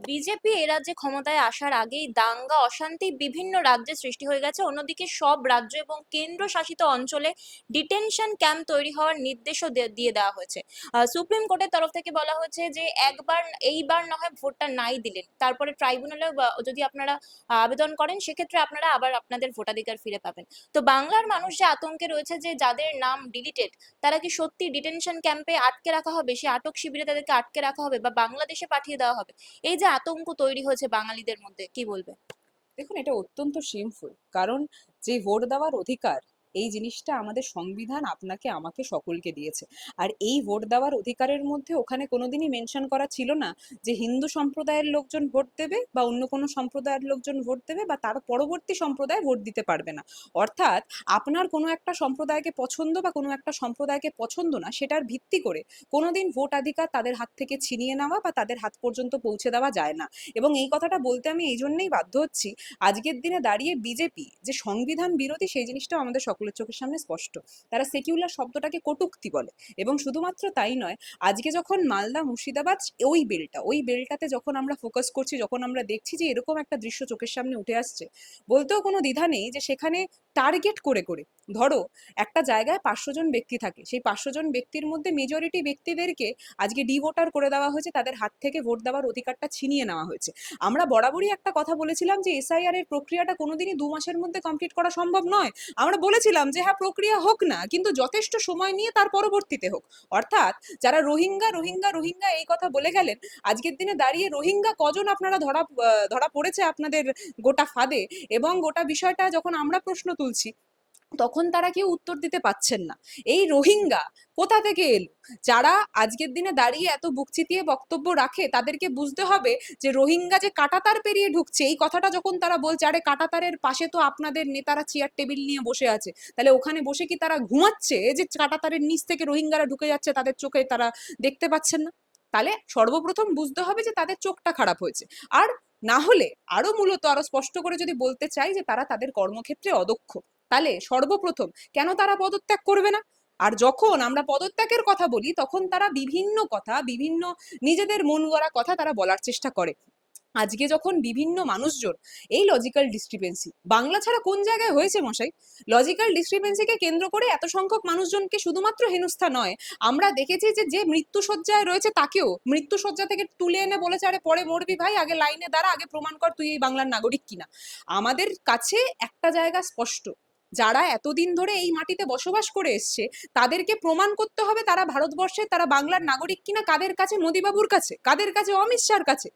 BJP এ রাজ্যে ক্ষমতায় আসার আগেই দাঙ্গা অশান্তি বিভিন্ন রাজ্যে সৃষ্টি হয়ে গেছে। অন্যদিকে সব রাজ্য এবং কেন্দ্র শাসিত অঞ্চলে ডিটেনশন ক্যাম্প তৈরি হওয়ার নির্দেশও দিয়ে দেওয়া হয়েছে। সুপ্রিম কোর্টের তরফ থেকে বলা হয়েছে যে এইবার না হয় ভোটটা নাই দিলেন, তারপরে ট্রাইব্যুনালে যদি আপনারা আবেদন করেন, সেক্ষেত্রে আপনারা আবার আপনাদের ভোটাধিকার ফিরে পাবেন। তো বাংলার মানুষ যে আতঙ্কে রয়েছে যে যাদের নাম ডিলিটেড, তারা কি সত্যি ডিটেনশন ক্যাম্পে আটকে রাখা হবে, সে আটক শিবিরে তাদেরকে আটকে রাখা হবে বা বাংলাদেশে পাঠিয়ে দেওয়া হবে? এই যে আতঙ্ক তৈরি হয়েছে বাঙালিদের মধ্যে, কি বলবে? দেখুন, এটা অত্যন্ত শেমফুল। কারণ যে ভোট দেওয়ার অধিকার, এই জিনিসটা আমাদের সংবিধান আপনাকে আমাকে সকলকে দিয়েছে। আর এই ভোট দেওয়ার অধিকারের মধ্যে ওখানে কোনোদিনই মেনশন করা ছিল না যে হিন্দু সম্প্রদায়ের লোকজন ভোট দেবে বা অন্য কোনো সম্প্রদায়ের লোকজন ভোট দেবে বা তার পরবর্তী সম্প্রদায় ভোট দিতে পারবে না। অর্থাৎ আপনার কোনো একটা সম্প্রদায়কে পছন্দ বা কোনো একটা সম্প্রদায়কে পছন্দ না, সেটার ভিত্তি করে কোনোদিন ভোটাধিকার তাদের হাত থেকে ছিনিয়ে নেওয়া বা তাদের হাত পর্যন্ত পৌঁছে দেওয়া যায় না। এবং এই কথাটা বলতে আমি এই জন্যই বাধ্য হচ্ছি, আজকের দিনে দাঁড়িয়ে বিজেপি যে সংবিধান বিরোধী সেই জিনিসটাও আমাদের সকলের চোখের সামনে স্পষ্ট। তারা সেকুলার শব্দটাকে কটূক্তি বলে। এবং শুধুমাত্র তাই নয়, আজকে যখন মালদা মুর্শিদাবাদ ওই বেলটাতে যখন আমরা ফোকাস করছি, যখন আমরা দেখছি যে এরকম একটা দৃশ্য চোখের সামনে উঠে আসছে, বলতেও কোনো দ্বিধা নেই যে সেখানে টার্গেট করে করে, ধরো একটা জায়গায় 500 জন ব্যক্তি থাকে, সেই 500 জন ব্যক্তির মধ্যে মেজরিটি ব্যক্তিদেরকে আজকে ডিভোটার করে দেওয়া হয়েছে, তাদের হাত থেকে ভোট দেওয়ার অধিকারটা ছিনিয়ে নেওয়া হয়েছে। আমরা বরাবরই একটা কথা বলেছিলাম যে এসআইআর এর প্রক্রিয়াটা কোনোদিনই 2 মাসের মধ্যে কমপ্লিট করা সম্ভব নয়। আমরা বলেছিলাম যে হ্যাঁ, প্রক্রিয়া হোক না, কিন্তু যথেষ্ট সময় নিয়ে তার পরবর্তীতে হোক। অর্থাৎ যারা রোহিঙ্গা রোহিঙ্গা রোহিঙ্গা এই কথা বলে গেলেন, আজকের দিনে দাঁড়িয়ে রোহিঙ্গা কজন আপনারা ধরা পড়েছে আপনাদের গোটা ফাঁদে, এবং গোটা বিষয়টা যখন আমরা প্রশ্ন তুলছি, তখন তারা কেউ উত্তর দিতে পাচ্ছেন না। এই রোহিঙ্গা কোথা থেকে এলো? যারা আজকের দিনে দাঁড়িয়ে এত বুক চিতিয়ে বক্তব্য রাখে, তাদেরকে বুঝতে হবে যে রোহিঙ্গা যে কাঁটাতার পেরিয়ে ঢুকছে, এই কথাটা যখন তারা বলছে, আরে কাঁটাতারের পাশে তো আপনাদের নেতারা চেয়ার টেবিল নিয়ে বসে আছে, তাহলে ওখানে বসে কি তারা ঘুমাচ্ছে যে কাঁটাতারের নিচ থেকে রোহিঙ্গারা ঢুকে যাচ্ছে, তাদের চোখে তারা দেখতে পাচ্ছেন না? তাহলে সর্বপ্রথম বুঝতে হবে যে তাদের চোখটা খারাপ হয়েছে। আর না হলে আরো স্পষ্ট করে যদি বলতে চাই যে তারা তাদের কর্মক্ষেত্রে অদক্ষ, তাহলে সর্বপ্রথম কেন তারা পদত্যাগ করবে না? আর যখন আমরা পদত্যাগের কথা বলি, তখন তারা বিভিন্ন কথা, বিভিন্ন নিজেদের মন গড়া কথা তারা বলার চেষ্টা করে। আজকে যখন বিভিন্ন মানুষজন, এই লজিক্যাল ডিসক্রিপেন্সি বাংলা ছাড়া কোন জায়গায় হয়েছে মশাই? লজিক্যাল ডিসক্রিপেন্সিকে কেন্দ্র করে এত সংখ্যক মানুষজনকে শুধুমাত্র হেনস্থা নয়, আমরা দেখেছি যে যে মৃত্যুশয্যায় রয়েছে তাকেও মৃত্যুশয্যা থেকে তুলে এনে বলেছে, আরে পরে মরবি ভাই, আগে লাইনে দাঁড়া, আগে প্রমাণ কর তুই এই বাংলার নাগরিক কিনা। আমাদের কাছে একটা জায়গা স্পষ্ট, যারা এতদিন ধরে এই মাটিতে বসবাস করে এসছে, তাদেরকে প্রমাণ করতে হবে তারা ভারতবর্ষে, তারা বাংলার নাগরিক কিনা। কাদের কাছে? মোদিবাবুর কাছে। কাদের কাছে? অমিত শাহর কাছে।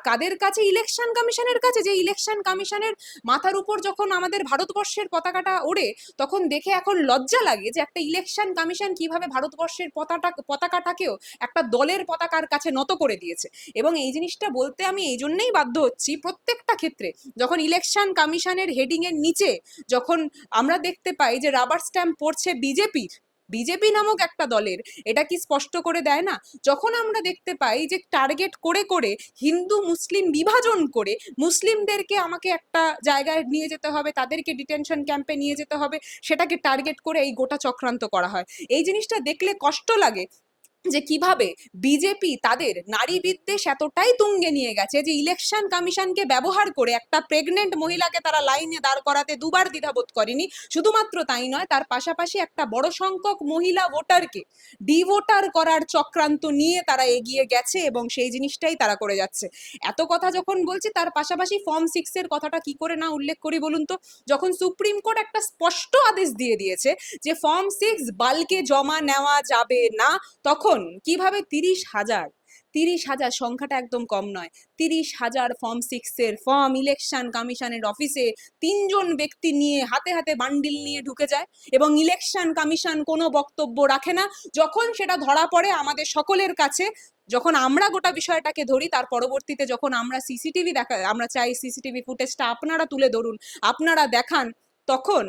কাদের কাছে? ইলেকশন কমিশনের কাছে। যে ইলেকশন কমিশনের মাথার উপর যখন আমাদের ভারতবর্ষের পতাকাটা ওড়ে, তখন দেখে এখন লজ্জা লাগে যে একটা ইলেকশন কমিশন কিভাবে ভারতবর্ষের পতাকাটাকেও একটা দলের পতাকার কাছে নত করে দিয়েছে। এবং এই জিনিসটা বলতে আমি এই জন্যই বাধ্য হচ্ছি, প্রত্যেকটা ক্ষেত্রে যখন ইলেকশন কমিশনের হেডিং এর নিচে যখন আমরা দেখতে পাই যে রাবার স্ট্যাম্প পড়ছে বিজেপি নামক একটা দলের, এটা কি স্পষ্ট করে দেয় না? যখন আমরা দেখতে পাই যে টার্গেট করে করে হিন্দু মুসলিম বিভাজন করে মুসলিমদেরকে আমাকে একটা জায়গায় নিয়ে যেতে হবে, তাদেরকে ডিটেনশন ক্যাম্পে নিয়ে যেতে হবে, সেটাকে টার্গেট করে এই গোটা চক্রান্ত করা হয়। এই জিনিসটা দেখলে কষ্ট লাগে যে কিভাবে বিজেপি তাদের নারী বিদ্বেষ এতটাই তুঙ্গে নিয়ে গেছে যে ইলেকশন কমিশনকে ব্যবহার করে একটা প্রেগনেন্ট মহিলাকে তারা লাইনে দাঁড় করাতে দুবার দ্বিধাবোধ করেনি। শুধুমাত্র তাই নয়, তার পাশাপাশি একটা বড় সংখ্যক মহিলা ভোটারকে ডিভোটার করার চক্রান্ত নিয়ে তারা এগিয়ে গেছে, এবং সেই জিনিসটাই তারা করে যাচ্ছে। এত কথা যখন বলছি, তার পাশাপাশি ফর্ম 6 এর কথাটা কি করে না উল্লেখ করি বলুন তো? যখন সুপ্রিম কোর্ট একটা স্পষ্ট আদেশ দিয়ে দিয়েছে যে ফর্ম 6 বাল্কে জমা নেওয়া যাবে না, তখন কিভাবে 30,000 সংখ্যাটা একদম কম নয়, 30,000 ফর্ম 6 এর ফর্ম ইলেকশন কমিশনের অফিসে 3 জন ব্যক্তি নিয়ে হাতে হাতে বান্ডিল নিয়ে ঢুকে যায়, এবং ইলেকশন কমিশন কোনো বক্তব্য রাখে না। যখন সেটা ধরা পড়ে আমাদের সকলের কাছে, যখন আমরা গোটা বিষয়টাকে ধরি, তার পরবর্তীতে যখন আমরা আমরা চাই সিসিটিভি ফুটেজটা আপনারা তুলে ধরুন, আপনারা দেখান, তখন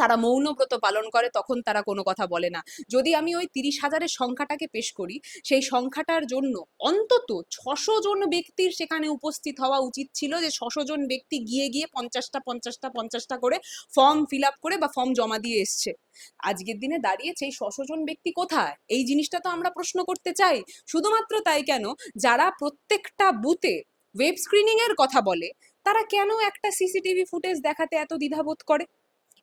তারা মৌনব্রত পালন করে, তখন তারা কোনো কথা বলে না। যদি আমি ওই 30,000-এর সংখ্যাটাকে পেশ করি, সেই সংখ্যাটার জন্য অন্তত 600 জন ব্যক্তির সেখানে উপস্থিত হওয়া উচিত ছিল, যে 600 জন ব্যক্তি গিয়ে গিয়ে 50টা করে ফর্ম ফিল আপ করে বা ফর্ম জমা দিয়ে এসছে। আজকের দিনে দাঁড়িয়ে সেই 600 জন ব্যক্তি কোথায়? এই জিনিসটা তো আমরা প্রশ্ন করতে চাই। শুধুমাত্র তাই কেন, যারা প্রত্যেকটা বুথে ওয়েব স্ক্রিনিং এর কথা বলে, তারা কেন একটা সিসিটিভি ফুটেজ দেখাতে এত দ্বিধাবোধ করে?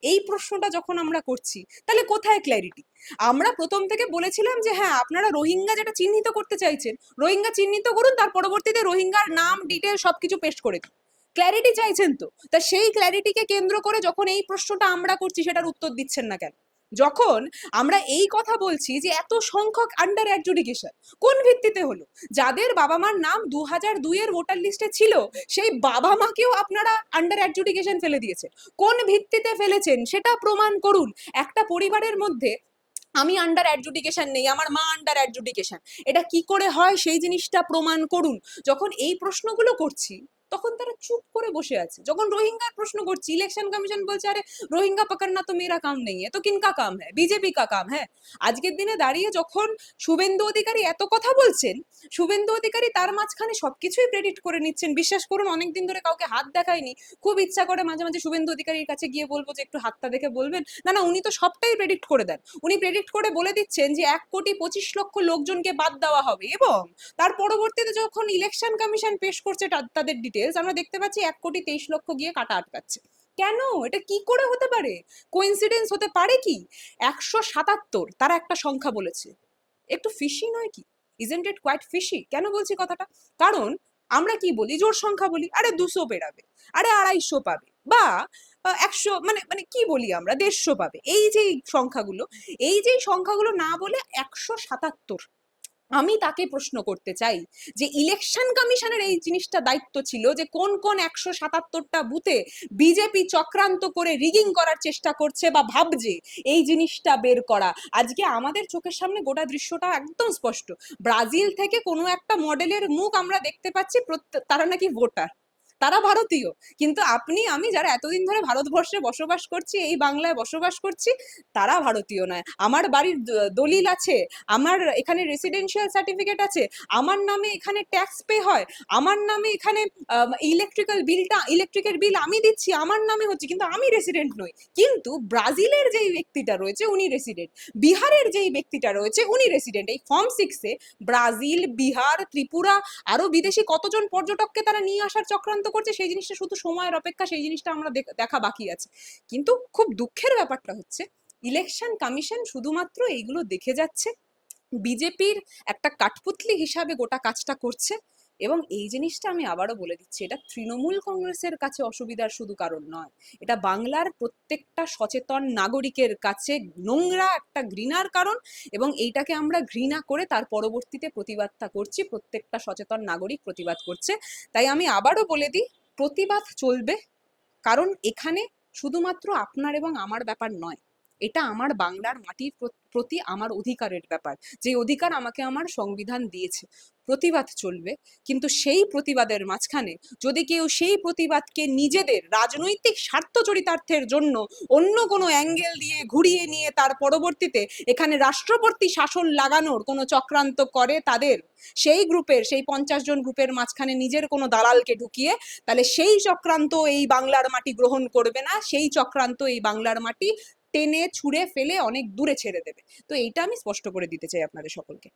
এই প্রশ্নটা যখন আমরা করছি, তাহলে কোথায় ক্ল্যারিটি? আমরা প্রথম থেকে বলেছিলাম যে হ্যাঁ, আপনারা রোহিঙ্গা যেটা চিহ্নিত করতে চাইছেন, রোহিঙ্গা চিহ্নিত করুন, তার পরবর্তীতে রোহিঙ্গার নাম ডিটেল সবকিছু পেস্ট করে দিন। ক্ল্যারিটি চাইছেন তো, তা সেই ক্ল্যারিটিকে কেন্দ্র করে যখন এই প্রশ্নটা আমরা করছি, সেটার উত্তর দিচ্ছেন না কেন? যখন আমরা এই কথা বলছি যে এত সংখ্যক আন্ডার অ্যাডজুডিকেশন, কোন ভিত্তিতে হলো? যাদের বাবা মার নাম 2002-এর ভোটার লিস্টে ছিল, সেই বাবা মাকেও আপনারা আন্ডার অ্যাডজুডিকেশন ফেলে দিয়েছেন। কোন ভিত্তিতে ফেলেছেন সেটা প্রমাণ করুন। একটা পরিবারের মধ্যে আমি আন্ডার অ্যাডজুডিকেশন নেই, আমার মা আন্ডার অ্যাডজুডিকেশন, এটা কি করে হয় সেই জিনিসটা প্রমাণ করুন। যখন এই প্রশ্নগুলো করছি, তখন তারা চুপ করে বসে আছে। যখন রোহিঙ্গার প্রশ্ন করছি, ইলেকশন কমিশন বলছে আরে রোহিঙ্গা পকড়না তো মেরা কাম নেই, তো কিনকা কাম হ্যাঁ? বিজেপি কা কাম হ্যাঁ। আজকের দিনে দাঁড়িয়ে যখন শুভেন্দু অধিকারী এত কথা বলছেন, শুভেন্দু অধিকারী তার মাঝখানে সবকিছুই প্রেডিক্ট করে নিচ্ছেন। বিশ্বাস করুন, অনেকদিন ধরে কাউকে হাত দেখায়নি, খুব ইচ্ছা করে মাঝে মাঝে শুভেন্দু অধিকারীর কাছে গিয়ে বলবো যে একটু হাতটা দেখে বলবেন। না না, উনি তো সবটাই প্রেডিক্ট করে দেন। উনি প্রেডিক্ট করে বলে দিচ্ছেন যে 1,25,00,000 লোকজনকে বাদ দেওয়া হবে, এবং তার পরবর্তীতে যখন ইলেকশন কমিশন পেশ করছে তাদের ডিটেলস, আমরা দেখতে পাচ্ছি 1,23,00,000 গিয়ে কাটা আটকাচ্ছে। কেন? এটা কি করে হতে পারে? কোইন্সিডেন্স হতে পারে কি? 177 তারা একটা সংখ্যা বলেছে, একটু ফিশি নয় কি? Isn't it quite fishy? কেন বলছি কথাটা? কারণ আমরা কি বলি, জোর সংখ্যা বলি, আরে 200 বেরাবে, আরে 250 পাবে, বা 100, মানে মানে কি বলি আমরা, 150 পাবে। এই যে সংখ্যাগুলো, এই যে সংখ্যাগুলো না বলে 177, আমি তাকে প্রশ্ন করতে চাই যে ইলেকশন কমিশনের এই জিনিসটা দায়িত্ব ছিল যে কোন কোন 177টা বুথে বিজেপি চক্রান্ত করে রিগিং করার চেষ্টা করছে বা ভাবছে, এই জিনিসটা বের করা। আজকে আমাদের চোখের সামনে গোটা দৃশ্যটা একদম স্পষ্ট। ব্রাজিল থেকে কোনো একটা মডেলের মুখ আমরা দেখতে পাচ্ছি, তারা নাকি ভোটার, তারা ভারতীয়, কিন্তু আপনি আমি যারা এতদিন ধরে ভারতবর্ষে বসবাস করছি, এই বাংলায় বসবাস করছি, তারা ভারতীয় নয়। আমার বাড়ির দলিল আছে, আমার এখানে রেসিডেন্সিয়াল সার্টিফিকেট আছে, আমার নামে এখানে ট্যাক্স পে হয়, আমার নামে এখানে ইলেকট্রিকের বিল আমি দিচ্ছি, আমার নামে হচ্ছে, কিন্তু আমি রেসিডেন্ট নই। কিন্তু ব্রাজিলের যেই ব্যক্তিটা রয়েছে উনি রেসিডেন্ট, বিহারের যেই ব্যক্তিটা রয়েছে উনি রেসিডেন্ট। এই ফর্ম 6-এ ব্রাজিল, বিহার, ত্রিপুরা, আরো বিদেশি কতজন পর্যটককে তারা নিয়ে আসার চক্রান্ত করছে, সেই জিনিসটা শুধু সময়ের অপেক্ষা, সেই জিনিসটা আমরা দেখা বাকি আছে। কিন্তু খুব দুঃখের ব্যাপারটা হচ্ছে, ইলেকশন কমিশন শুধুমাত্র এইগুলো দেখে যাচ্ছে, বিজেপির একটা কাঠপুতলি হিসাবে গোটা কাজটা করছে। এবং এই জিনিসটা আমি আবারও বলে দিচ্ছি, এটা তৃণমূল কংগ্রেসের কাছে অসুবিধার শুধু কারণ নয়, এটা বাংলার প্রত্যেকটা সচেতন নাগরিকের কাছে নোংরা একটা ঘৃণার কারণ। এবং এইটাকে আমরা ঘৃণা করে তার পরবর্তীতে প্রতিবাদটা করছি, প্রত্যেকটা সচেতন নাগরিক প্রতিবাদ করছে। তাই আমি আবারও বলে দিই, প্রতিবাদ চলবে, কারণ এখানে শুধুমাত্র আপনার এবং আমার ব্যাপার নয়, এটা আমার বাংলার মাটির প্রতি আমার অধিকারের ব্যাপার, যে অধিকার আমাকে আমার সংবিধান দিয়েছে। প্রতিবাদ চলবে, কিন্তু সেই প্রতিবাদের মাঝখানে যদি কেউ সেই প্রতিবাদকে নিজেদের রাজনৈতিক স্বার্থ চরিতার্থের জন্য অন্য কোনো অ্যাঙ্গেল দিয়ে ঘুরিয়ে নিয়ে তার পরবর্তীতে এখানে রাষ্ট্রপতি শাসন লাগানোর কোনো চক্রান্ত করে, তাদের সেই গ্রুপের, সেই 50 জন গ্রুপের মাঝখানে নিজের কোনো দালালকে ঢুকিয়ে, তাহলে সেই চক্রান্ত এই বাংলার মাটি গ্রহণ করবে না, সেই চক্রান্ত এই বাংলার মাটি টেনে ছুঁড়ে ফেলে অনেক দূরে ছেড়ে দেবে। তো এইটা আমি স্পষ্ট করে দিতে চাই আপনাদের সকলকে।